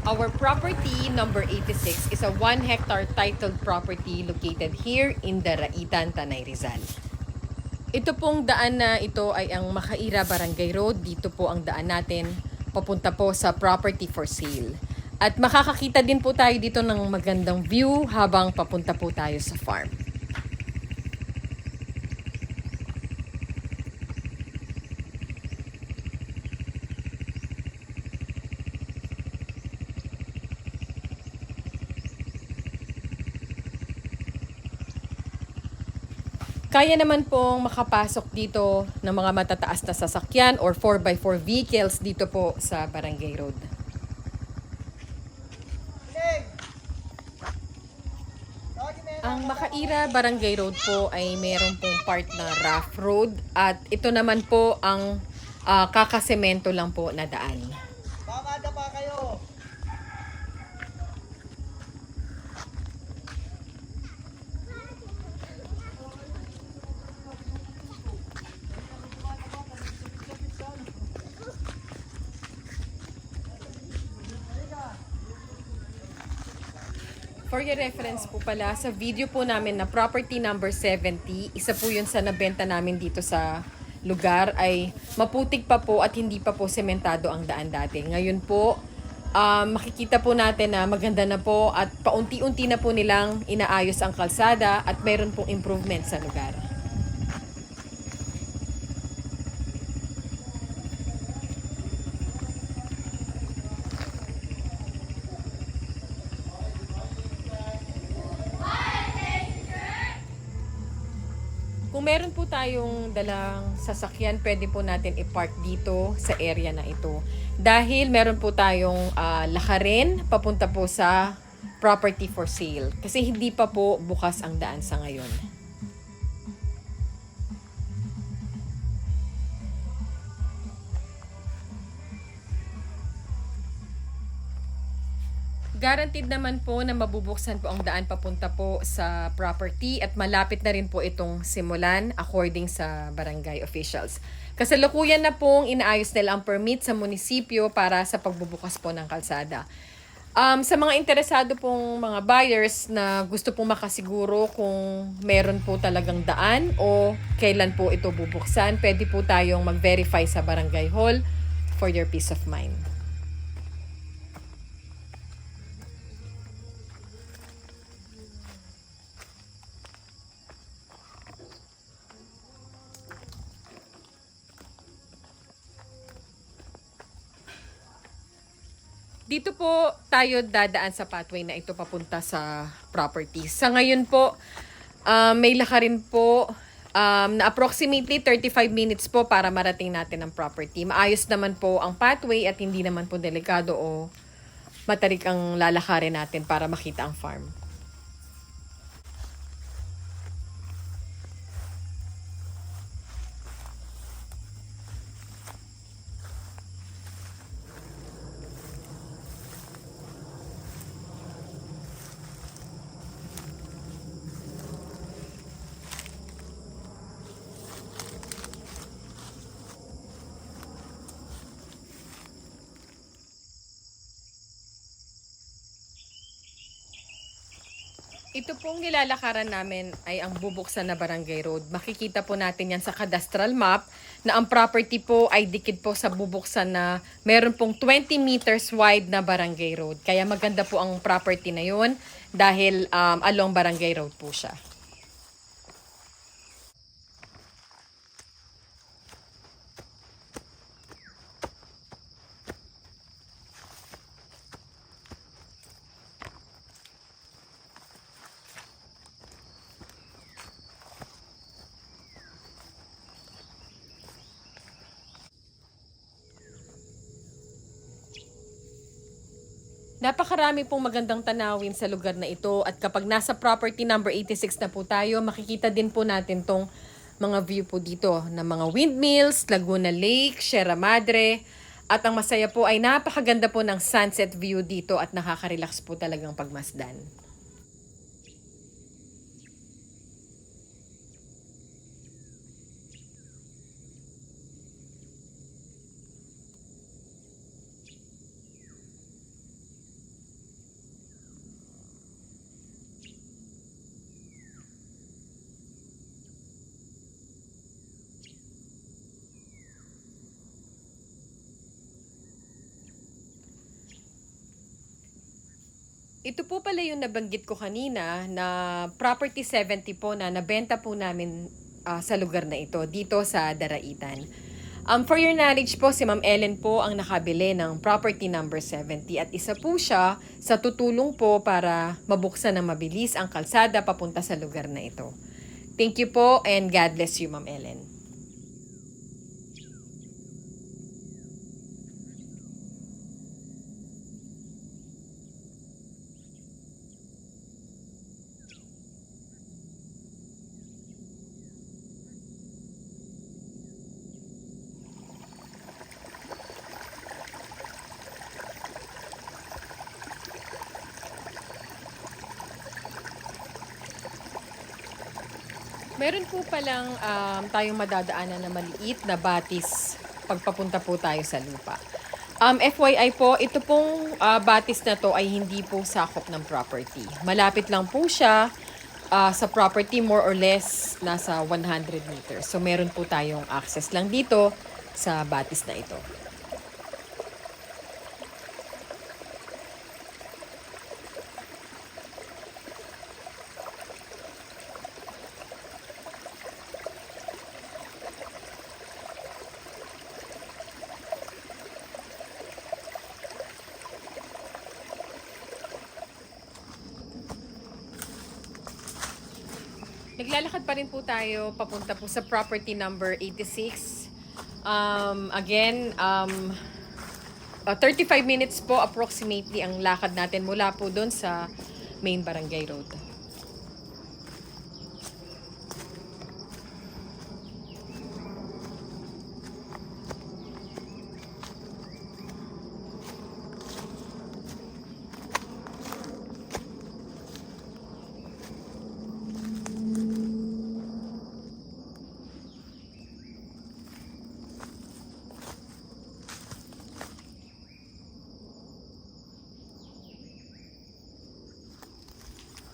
Our property, number 86, is a 1 hectare titled property located here in Daraitan, Tanay Rizal. Ito pong daan na ito ay ang Makaira Barangay Road. Dito po ang daan natin papunta po sa property for sale. At makakakita din po tayo dito ng magandang view habang papunta po tayo sa farm. Kaya naman pong makapasok dito ng mga matataas na sasakyan or 4x4 vehicles dito po sa Barangay Road. Ang Makaira Barangay Road po ay mayroon pong part na rough road at ito naman po ang kakasemento lang po na daan. Mamada pa kayo. For your reference po pala, sa video po namin na property number 70, isa po yun sa nabenta namin dito sa lugar ay maputik pa po at hindi pa po sementado ang daan dati. Ngayon po, makikita po natin na maganda na po at paunti-unti na po nilang inaayos ang kalsada at mayroon pong improvement sa lugar. Kung meron po tayong dalang sasakyan, pwede po natin i-park dito sa area na ito. Dahil meron po tayong lakarin papunta po sa property for sale. Kasi hindi pa po bukas ang daan sa ngayon. Guaranteed naman po na mabubuksan po ang daan papunta po sa property at malapit na rin po itong simulan according sa barangay officials. Kasalukuyan na pong inaayos nila ang permit sa munisipyo para sa pagbubukas po ng kalsada. Sa mga interesado pong mga buyers na gusto pong makasiguro kung meron po talagang daan o kailan po ito bubuksan, pwede po tayong mag-verify sa barangay hall for your peace of mind. Dito po tayo dadaan sa pathway na ito papunta sa property. Sa ngayon po, may lakarin po na approximately 35 minutes po para marating natin ang property. Maayos naman po ang pathway at hindi naman po delikado o matarik ang lalakarin natin para makita ang farm. Ito pong nilalakaran namin ay ang bubuksan na Barangay Road. Makikita po natin yan sa cadastral map na ang property po ay dikit po sa bubuksan na meron pong 20 meters wide na Barangay Road. Kaya maganda po ang property na yun dahil along Barangay Road po siya. Napakarami pong magandang tanawin sa lugar na ito at kapag nasa property number 86 na po tayo, makikita din po natin tong mga view po dito ng mga windmills, Laguna Lake, Sierra Madre. At ang masaya po ay napakaganda po ng sunset view dito at nakaka-relax po talagang pagmasdan. Ito po pala yung nabanggit ko kanina na property 70 po na nabenta po namin sa lugar na ito, dito sa Daraitan. For your knowledge po, si Ma'am Ellen po ang nakabili ng property number 70 at isa po siya sa tutulong po para mabuksan ng mabilis ang kalsada papunta sa lugar na ito. Thank you po and God bless you, Ma'am Ellen. Meron po palang tayong madadaanan na maliit na batis pagpapunta po tayo sa lupa. FYI po, ito pong batis na to ay hindi po sakop ng property. Malapit lang po siya sa property, more or less nasa 100 meters. So meron po tayong access lang dito sa batis na ito. Naglalakad pa rin po tayo papunta po sa property number 86. 35 minutes po approximately ang lakad natin mula po doon sa main barangay road.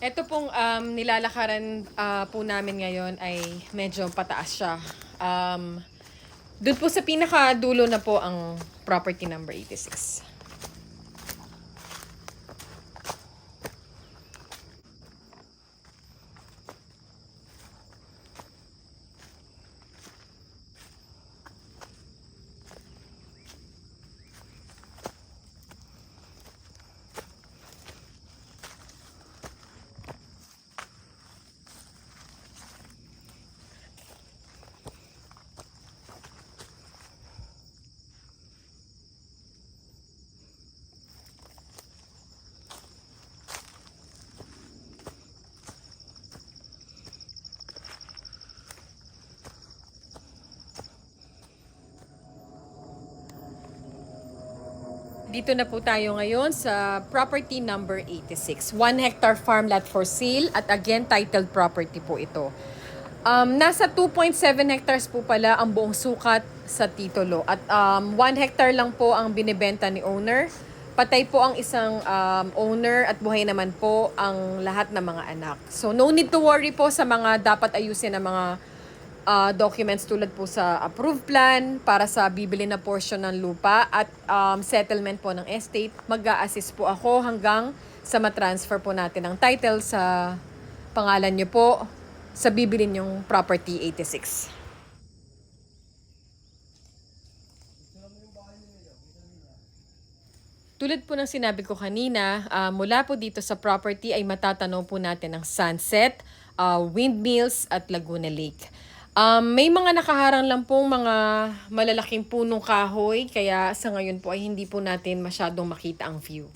Ito pong nilalakaran po namin ngayon ay medyo pataas siya. Doon po sa pinakadulo na po ang property number 86. Dito na po tayo ngayon sa property number 86. 1 hectare farm lot for sale at again titled property po ito. Nasa 2.7 hectares po pala ang buong sukat sa titulo at 1 hectare lang po ang binibenta ni owner. Patay po ang isang owner at buhay naman po ang lahat ng mga anak. So no need to worry po sa mga dapat ayusin ng mga documents tulad po sa approved plan para sa bibili na portion ng lupa at settlement po ng estate. Mag-a-assist po ako hanggang sa matransfer po natin ang title sa pangalan nyo po sa bibili nyong property 86. Tulad po ng sinabi ko kanina, mula po dito sa property ay matatanaw po natin ang sunset, windmills at Laguna Lake. May mga nakaharang lang pong mga malalaking punong kahoy, kaya sa ngayon po ay hindi po natin masyadong makita ang view.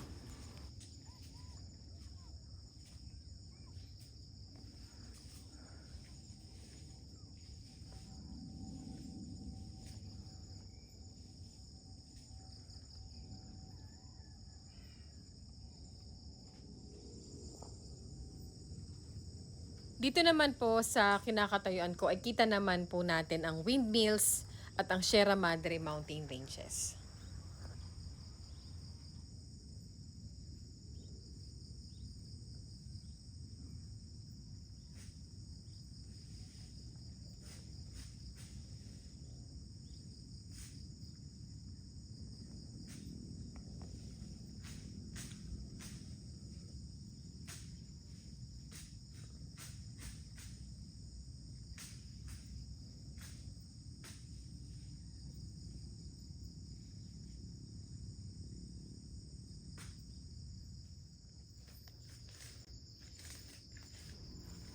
Dito naman po sa kinakatayuan ko ay kita naman po natin ang windmills at ang Sierra Madre Mountain Ranges.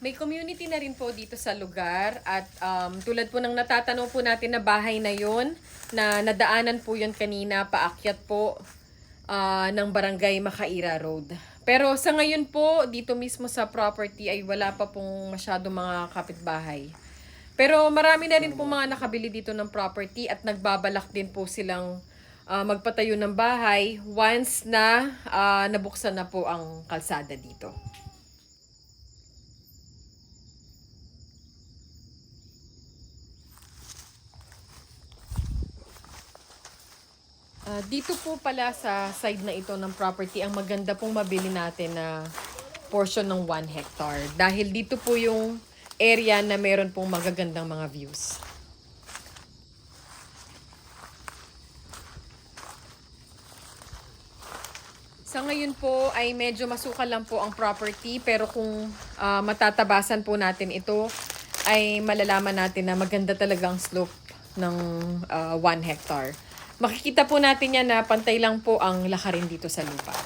May community na rin po dito sa lugar at tulad po ng natatanong po natin na bahay na yon na nadaanan po yon kanina paakyat po ng Barangay Macaira Road. Pero sa ngayon po dito mismo sa property ay wala pa pong masyadong mga kapitbahay. Pero marami na rin po mga nakabili dito ng property at nagbabalak din po silang magpatayo ng bahay once na nabuksan na po ang kalsada dito. Dito po pala sa side na ito ng property, ang maganda pong mabili natin na portion ng 1 hectare. Dahil dito po yung area na meron pong magagandang mga views. Sa ngayon po ay medyo masukal lang po ang property pero kung matatabasan po natin ito ay malalaman natin na maganda talagang slope ng 1 hectare. Makikita po natin yan na pantay lang po ang lakarin dito sa lupa.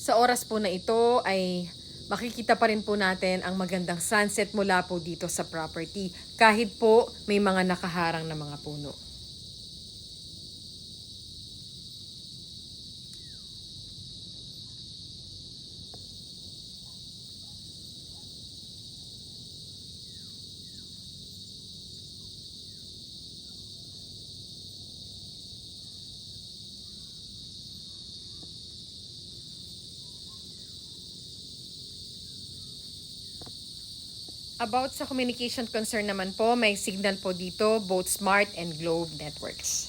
Sa oras po na ito ay makikita pa rin po natin ang magandang sunset mula po dito sa property kahit po may mga nakaharang na mga puno. About sa communication concern naman po, may signal po dito, both Smart and Globe networks.